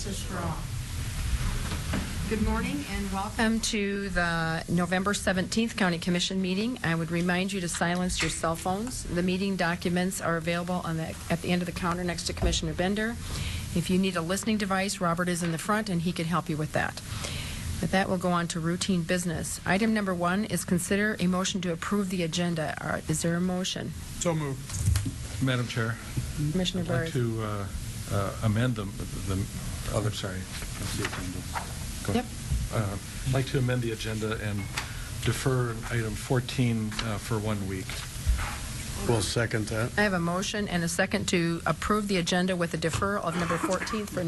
Mr. Straw. Good morning and welcome to the November 17th County Commission meeting. I would remind you to silence your cell phones. The meeting documents are available at the end of the counter next to Commissioner Bender. If you need a listening device, Robert is in the front and he can help you with that. With that, we'll go on to routine business. Item number 1 is consider a motion to approve the agenda. Is there a motion? So moved. Madam Chair, Commissioner I'd like Barth. to amend the other, sorry, that's the agenda. Go Yep. ahead. I'd like to amend the agenda and defer item 14 for 1 week. We'll second that. I have a motion and a second to approve the agenda with a deferral of number 14 for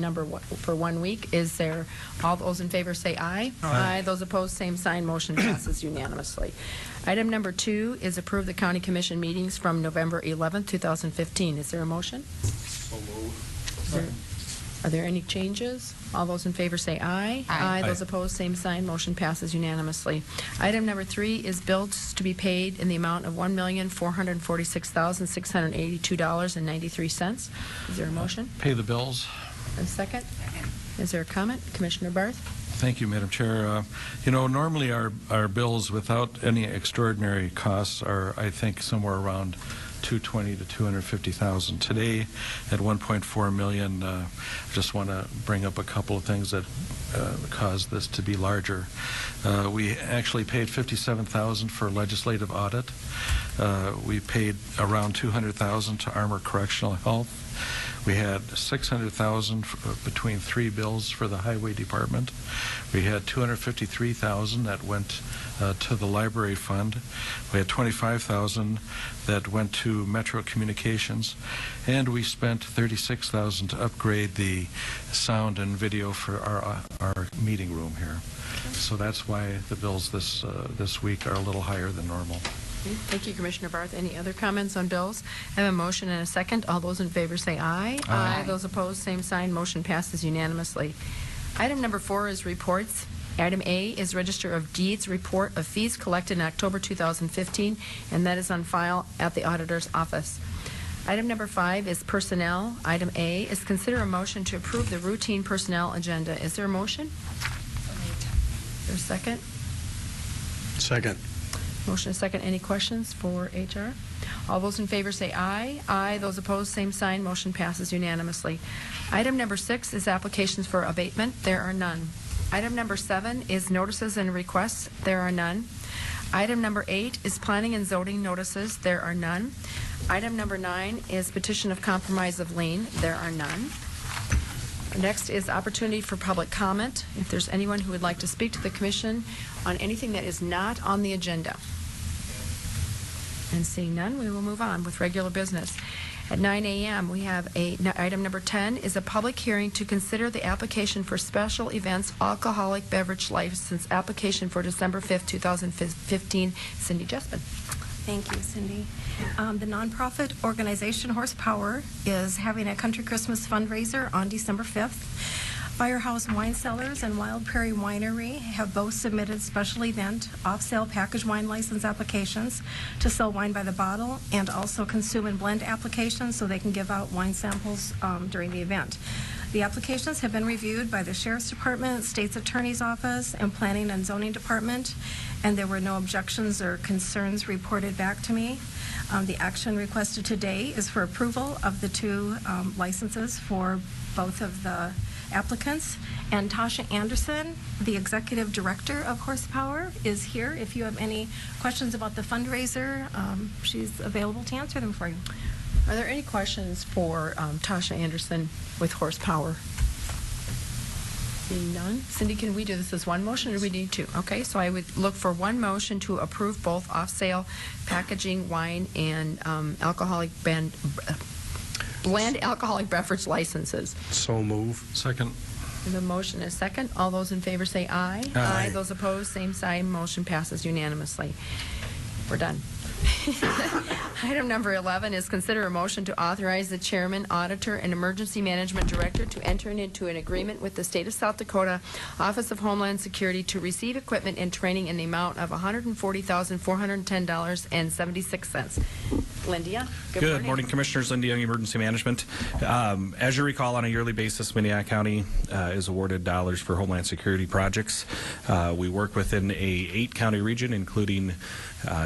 1 week. Is there, all those in favor say aye. Aye. Those opposed, same sign. Motion passes unanimously. Item number 2 is approve the County Commission meetings from November 11th, 2015. Is there a motion? So moved. Are there any changes? All those in favor say aye. Aye. Those opposed, same sign. Motion passes unanimously. Item number 3 is bills to be paid in the amount of $1,446,682.93. Is there a motion? Pay the bills. And a second? Is there a comment? Commissioner Barth? Thank you, Madam Chair. Normally our bills without any extraordinary costs are, I think, somewhere around $220,000 to $250,000. Today, at $1.4 million, I just want to bring up a couple of things that caused this to be larger. We actually paid $57,000 for legislative audit. We paid around $200,000 to Armor Correctional Health. We had $600,000 between 3 bills for the Highway Department. We had $253,000 that went to the Library Fund. We had $25,000 that went to Metro Communications, and we spent $36,000 to upgrade the sound and video for our meeting room here. So that's why the bills this week are a little higher than normal. Thank you, Commissioner Barth. Any other comments on bills? I have a motion and a second. All those in favor say aye. Aye. Those opposed, same sign. Motion passes unanimously. Item number 4 is reports. Item A is Register of Deeds report of fees collected in October 2015, and that is on file at the Auditor's Office. Item number 5 is personnel. Item A is consider a motion to approve the routine personnel agenda. Is there a motion? Is there a second? Second. Motion is second. Any questions for HR? All those in favor say aye. Aye. Those opposed, same sign. Motion passes unanimously. Item number 6 is applications for abatement. There are none. Item number 7 is notices and requests. There are none. Item number 8 is planning and zoning notices. There are none. Item number 9 is petition of compromise of lien. There are none. Next is opportunity for public comment. If there's anyone who would like to speak to the Commission on anything that is not on the agenda. And seeing none, we will move on with regular business. At 9 a.m., we have item number 10 is a public hearing to consider the application for special events alcoholic beverage license application for December 5th, 2015. Cindy Jespin. Thank you, Cindy. The nonprofit organization Horsepower is having a Country Christmas fundraiser on December 5th. Firehouse Wine Cellars and Wild Prairie Winery have both submitted special event off-sale package wine license applications to sell wine by the bottle and also consume and blend applications so they can give out wine samples during the event. The applications have been reviewed by the Sheriff's Department, State's Attorney's Office, and Planning and Zoning Department, and there were no objections or concerns reported back to me. The action requested today is for approval of the 2 licenses for both of the applicants. And Tasha Anderson, the Executive Director of Horsepower, is here. If you have any questions about the fundraiser, she's available to answer them for you. Are there any questions for Tasha Anderson with Horsepower? Seeing none. Cindy, can we do this as one motion or do we need 2? Okay, so I would look for one motion to approve both off-sale packaging wine and blend alcoholic beverage licenses. So move. Second. The motion is second. All those in favor say aye. Aye. Those opposed, same sign. Motion passes unanimously. We're done. Item number 11 is consider a motion to authorize the chairman, auditor, and emergency management director to enter into an agreement with the State of South Dakota Office of Homeland Security to receive equipment and training in the amount of $140,410.76. Lindy Young. Good morning, Commissioners. Lindy Young, Emergency Management. As you recall, on a yearly basis, Minnehaha County is awarded dollars for Homeland Security projects. We work within a 8-county region, including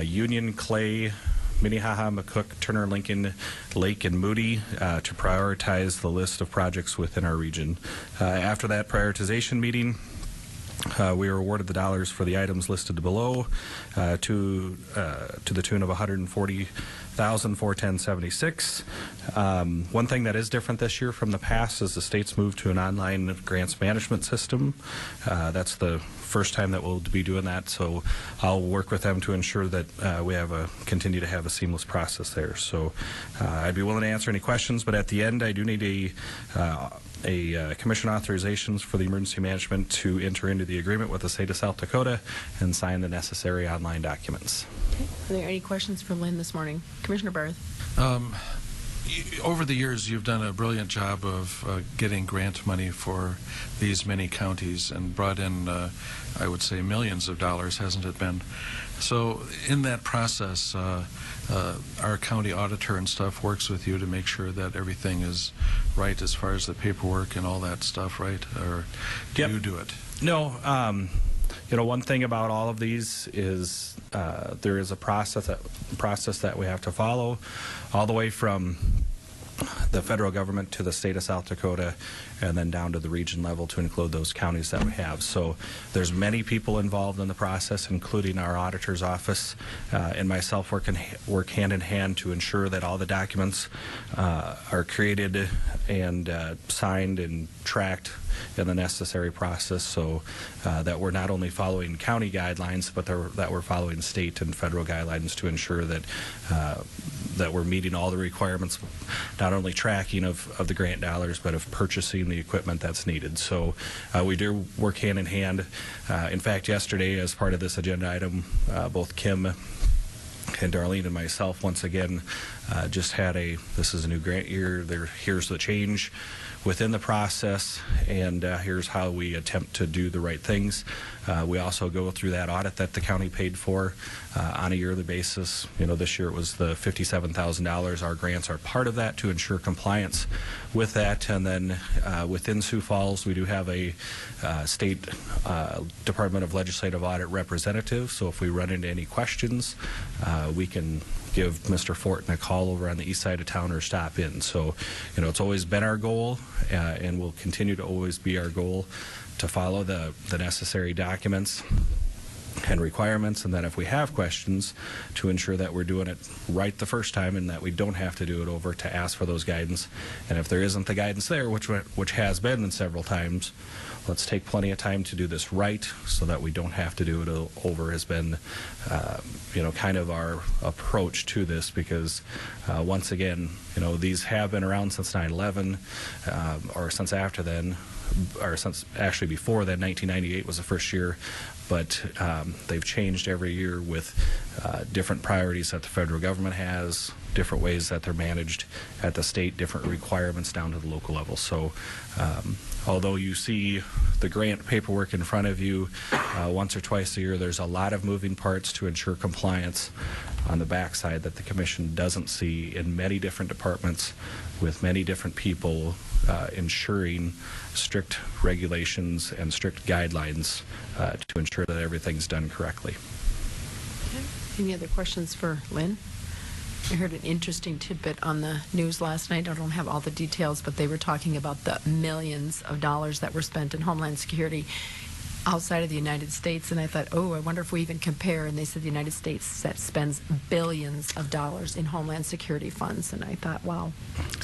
Union, Clay, Minnehaha, McCook, Turner, Lincoln, Lake, and Moody to prioritize the list of projects within our region. After that prioritization meeting, we were awarded the dollars for the items listed below to the tune of $140,410.76. One thing that is different this year from the past is the state's moved to an online grants management system. That's the first time that we'll be doing that, so I'll work with them to ensure that we continue to have a seamless process there. So I'd be willing to answer any questions, but at the end I do need a commission authorizations for the emergency management to enter into the agreement with the state of South Dakota and sign the necessary online documents. Okay. Are there any questions for Lynn this morning? Commissioner Barth. Over the years, you've done a brilliant job of getting grant money for these many counties and brought in, I would say, millions of dollars, hasn't it been? So in that process, our county auditor and stuff works with you to make sure that everything is right as far as the paperwork and all that stuff, right? Or do Yep. you do it? No. One thing about all of these is there is a process that we have to follow, all the way from the federal government to the state of South Dakota, and then down to the region level to include those counties that we have. So there's many people involved in the process, including our auditor's office and myself work hand in hand to ensure that all the documents are created and signed and tracked in the necessary process, so that we're not only following county guidelines, but that we're following state and federal guidelines to ensure that that we're meeting all the requirements, not only tracking of the grant dollars, but of purchasing the equipment that's needed. So we do work hand in hand. In fact, yesterday, as part of this agenda item, both Kim and Darlene and myself once again just had this is a new grant year, here's the change within the process, and here's how we attempt to do the right things. We also go through that audit that the county paid for on a yearly basis. This year it was the $57,000. Our grants are part of that to ensure compliance with that. And then within Sioux Falls, we do have a state Department of Legislative Audit representative. So if we run into any questions, we can give Mr. Fortin a call over on the east side of town or stop in. So, it's always been our goal and will continue to always be our goal to follow the necessary documents and requirements, and then if we have questions, to ensure that we're doing it right the first time and that we don't have to do it over, to ask for those guidance. And if there isn't the guidance there, which has been several times, let's take plenty of time to do this right so that we don't have to do it over, has been kind of our approach to this, because once again, these have been around since 9/11 or since after then, or since actually before then. 1998 was the first year, but they've changed every year with different priorities that the federal government has, different ways that they're managed at the state, different requirements down to the local level. So although you see the grant paperwork in front of you once or twice a year, there's a lot of moving parts to ensure compliance on the backside that the commission doesn't see in many different departments with many different people ensuring strict regulations and strict guidelines to ensure that everything's done correctly. Okay. Any other questions for Lynn? I heard an interesting tidbit on the news last night. I don't have all the details, but they were talking about the millions of dollars that were spent in Homeland Security outside of the United States, and I thought, I wonder if we even compare. And they said the United States spends billions of dollars in Homeland Security funds, and I thought, wow.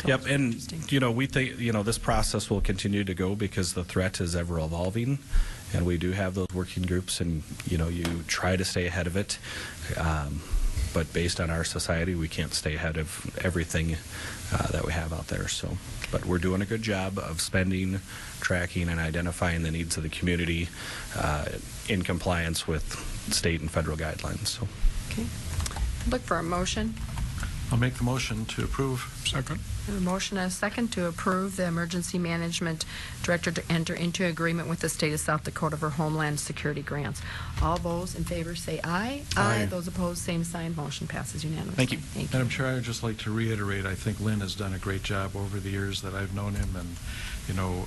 Yep, and interesting. we think this process will continue to go because the threat is ever evolving, and we do have those working groups, and you try to stay ahead of it. But based on our society, we can't stay ahead of everything that we have out there. So, but we're doing a good job of spending, tracking, and identifying the needs of the community in compliance with state and federal guidelines. So, Okay. Look for a motion. I'll make the motion to approve. Second. I have a motion and a second to approve the Emergency Management Director to enter into agreement with the State of South Dakota for Homeland Security grants. All those in favor say aye. Aye. Those opposed, same sign. Motion passes unanimously. Thank you. Thank you. Madam Chair, I would just like to reiterate, I think Lynn has done a great job over the years that I've known him, and, you know,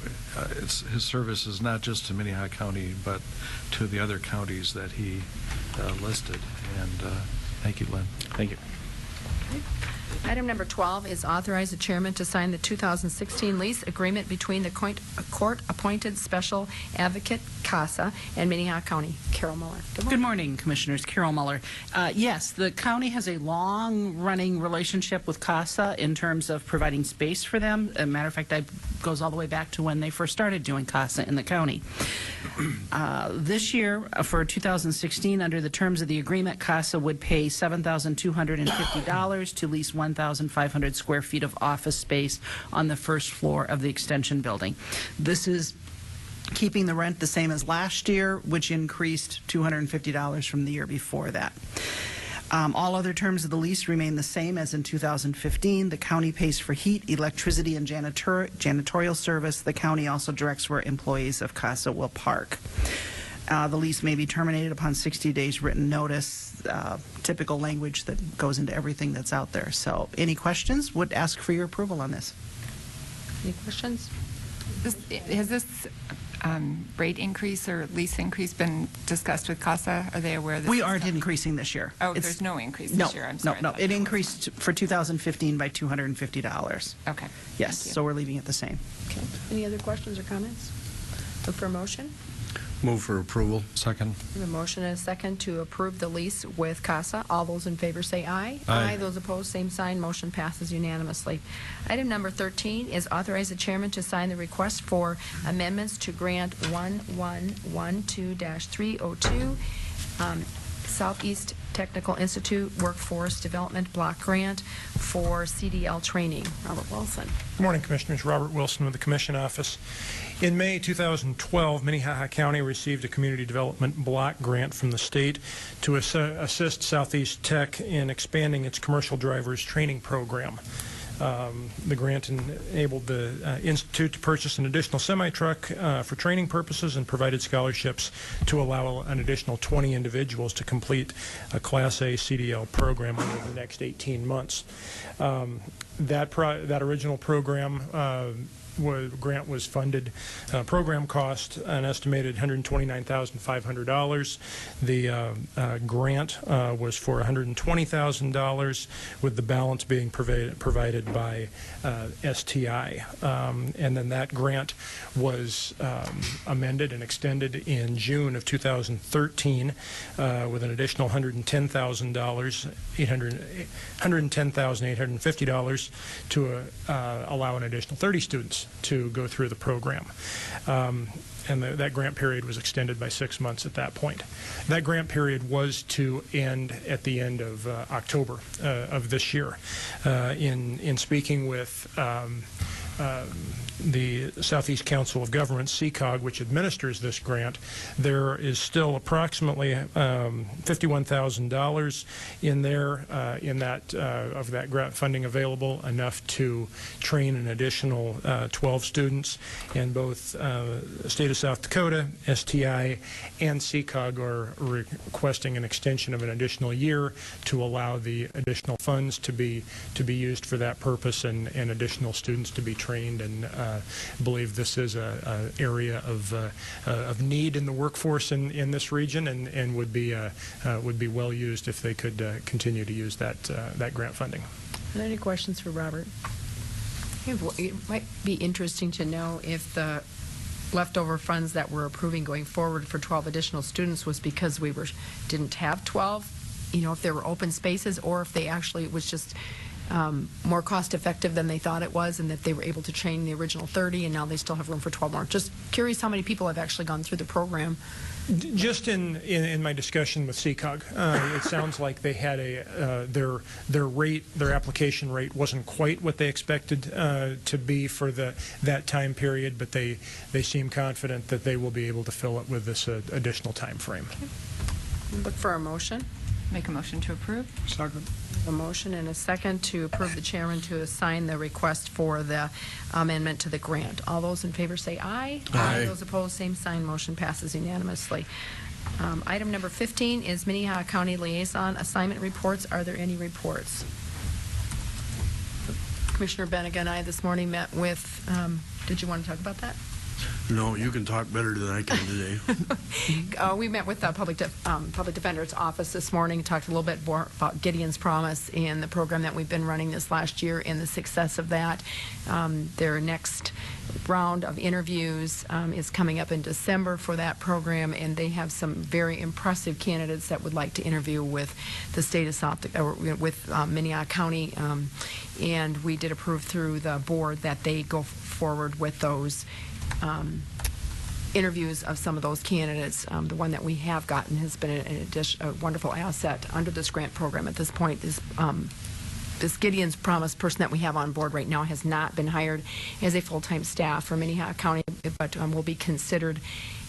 his service is not just to Minnehaha County, but to the other counties that he listed, and thank you, Lynn. Thank you. Item number 12 is authorize the chairman to sign the 2016 lease agreement between the court-appointed special advocate, CASA, and Minnehaha County. Carol Muller. Good morning, Commissioners. Carol Muller. Yes, the county has a long-running relationship with CASA in terms of providing space for them. As a matter of fact, that goes all the way back to when they first started doing CASA in the county. This year, for 2016, under the terms of the agreement, CASA would pay $7,250 to lease 1,500 square feet of office space on the first floor of the extension building. This is keeping the rent the same as last year, which increased $250 from the year before that. All other terms of the lease remain the same as in 2015. The county pays for heat, electricity, and janitorial service. The county also directs where employees of CASA will park. The lease may be terminated upon 60 days written notice, typical language that goes into everything that's out there. So any questions? Would ask for your approval on this. Any questions? Has this rate increase or lease increase been discussed with CASA? Are they aware that We aren't increasing this year. Oh, It's- there's no increase this year. I'm sorry. No. It increased for 2015 by $250. Okay. Yes, Thank you. so we're leaving it the same. Okay. Any other questions or comments? Look for a motion. Move for approval. Second. We have a motion and a second to approve the lease with CASA. All those in favor say aye. Aye. Those opposed, same sign. Motion passes unanimously. Item number 13 is authorize the chairman to sign the request for amendments to grant 1112-302 Southeast Technical Institute Workforce Development Block Grant for CDL training. Robert Wilson. Good morning, Commissioners. Robert Wilson with the Commission Office. In May 2012, Minnehaha County received a community development block grant from the state to assist Southeast Tech in expanding its commercial drivers training program. The grant enabled the Institute to purchase an additional semi-truck for training purposes and provided scholarships to allow an additional 20 individuals to complete a Class A CDL program over the next 18 months. That original program grant was funded, program cost an estimated $129,500. The grant was for $120,000, with the balance being provided by STI. And then that grant was amended and extended in June of 2013 with an additional $110,850 to allow an additional 30 students to go through the program. And that grant period was extended by 6 months at that point. That grant period was to end at the end of October of this year. In speaking with the Southeast Council of Governments, CCOG, which administers this grant, there is still approximately $51,000 in there of that grant funding available, enough to train an additional 12 students. And both State of South Dakota, STI, and CCOG are requesting an extension of an additional year to allow the additional funds to be used for that purpose, and additional students to be trained. And believe this is an area of need in the workforce in this region, and would be well used if they could continue to use that grant funding. Are there any questions for Robert? It might be interesting to know if the leftover funds that we're approving going forward for 12 additional students was because we didn't have 12, if there were open spaces, or if they actually, it was just more cost effective than they thought it was, and that they were able to train the original 30, and now they still have room for 12 more. Just curious how many people have actually gone through the program. Just in my discussion with CCOG, it sounds like they had their application rate wasn't quite what they expected to be for that time period, but they seem confident that they will be able to fill it with this additional time frame. Look for a motion. Make a motion to approve. Second. A motion and a second to approve the chairman to sign the request for the amendment to the grant. All those in favor say aye. Aye. Those opposed, same sign. Motion passes unanimously. Item number 15 is Minnehaha County Liaison Assignment Reports. Are there any reports? Commissioner Benega and I this morning met with, did you want to talk about that? No, you can talk better than I can today. We met with the Public Defender's Office this morning, talked a little bit more about Gideon's Promise and the program that we've been running this last year and the success of that. Their next round of interviews is coming up in December for that program, and they have some very impressive candidates that would like to interview with the state of South, with Minnehaha County, and we did approve through the board that they go forward with those interviews of some of those candidates. The one that we have gotten has been a wonderful asset under this grant program at this point. This Gideon's Promise person that we have on board right now has not been hired as a full-time staff for Minnehaha County, but will be considered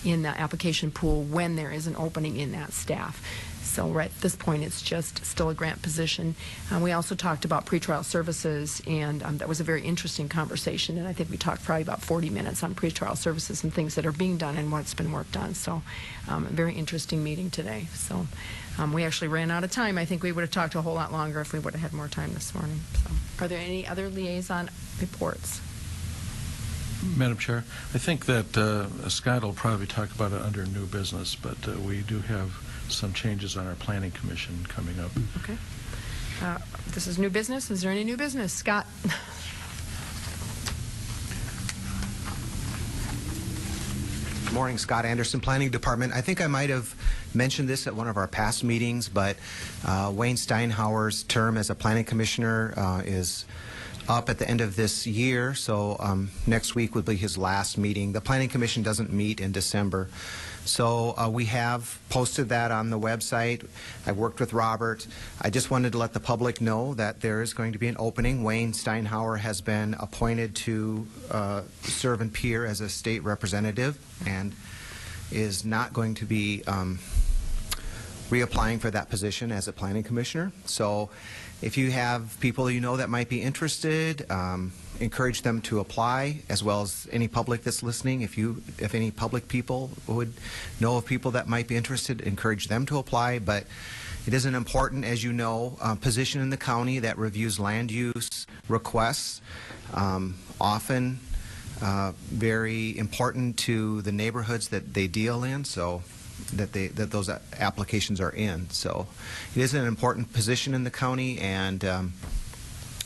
in the application pool when there is an opening in that staff. So right at this point, it's just still a grant position. We also talked about pretrial services, and that was a very interesting conversation, and I think we talked probably about 40 minutes on pretrial services and things that are being done and what's been worked on. So a very interesting meeting today. So we actually ran out of time. I think we would have talked a whole lot longer if we would have had more time this morning. So, are there any other liaison reports? Madam Chair, I think that Scott will probably talk about it under new business, but we do have some changes on our planning commission coming up. Okay. This is new business. Is there any new business? Scott? Good morning, Scott Anderson, Planning Department. I think I might have mentioned this at one of our past meetings, but Wayne Steinhauer's term as a planning commissioner is up at the end of this year, so next week would be his last meeting. The Planning Commission doesn't meet in December. So we have posted that on the website. I've worked with Robert. I just wanted to let the public know that there is going to be an opening. Wayne Steinhauer has been appointed to serve in Pierre as a state representative and is not going to be reapplying for that position as a planning commissioner. So if you have people you know that might be interested, encourage them to apply, as well as any public that's listening. If any public people would know of people that might be interested, encourage them to apply. But it is an important, as you know, position in the county that reviews land use requests, often very important to the neighborhoods that they deal in, so that those applications are in. So it is an important position in the county, and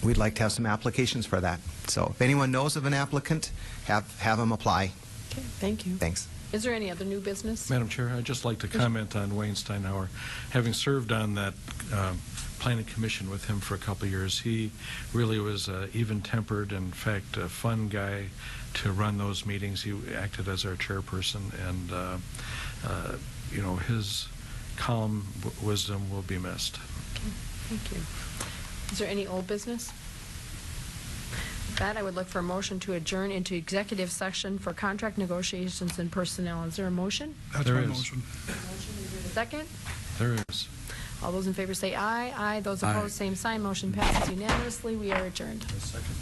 we'd like to have some applications for that. So if anyone knows of an applicant, have them apply. Okay, thank you. Thanks. Is there any other new business? Madam Chair, I'd just like to comment on Wayne Steinhauer. Having served on that planning commission with him for a couple of years, he really was even-tempered, in fact, a fun guy to run those meetings. He acted as our chairperson, and you know, his calm wisdom will be missed. Okay, thank you. Is there any old business? With that, I would look for a motion to adjourn into executive session for contract negotiations and personnel. Is there a motion? There is. Motion, is there a second? There is. All those in favor say aye. Aye. Those opposed, same sign. Motion passes unanimously. We are adjourned. A second.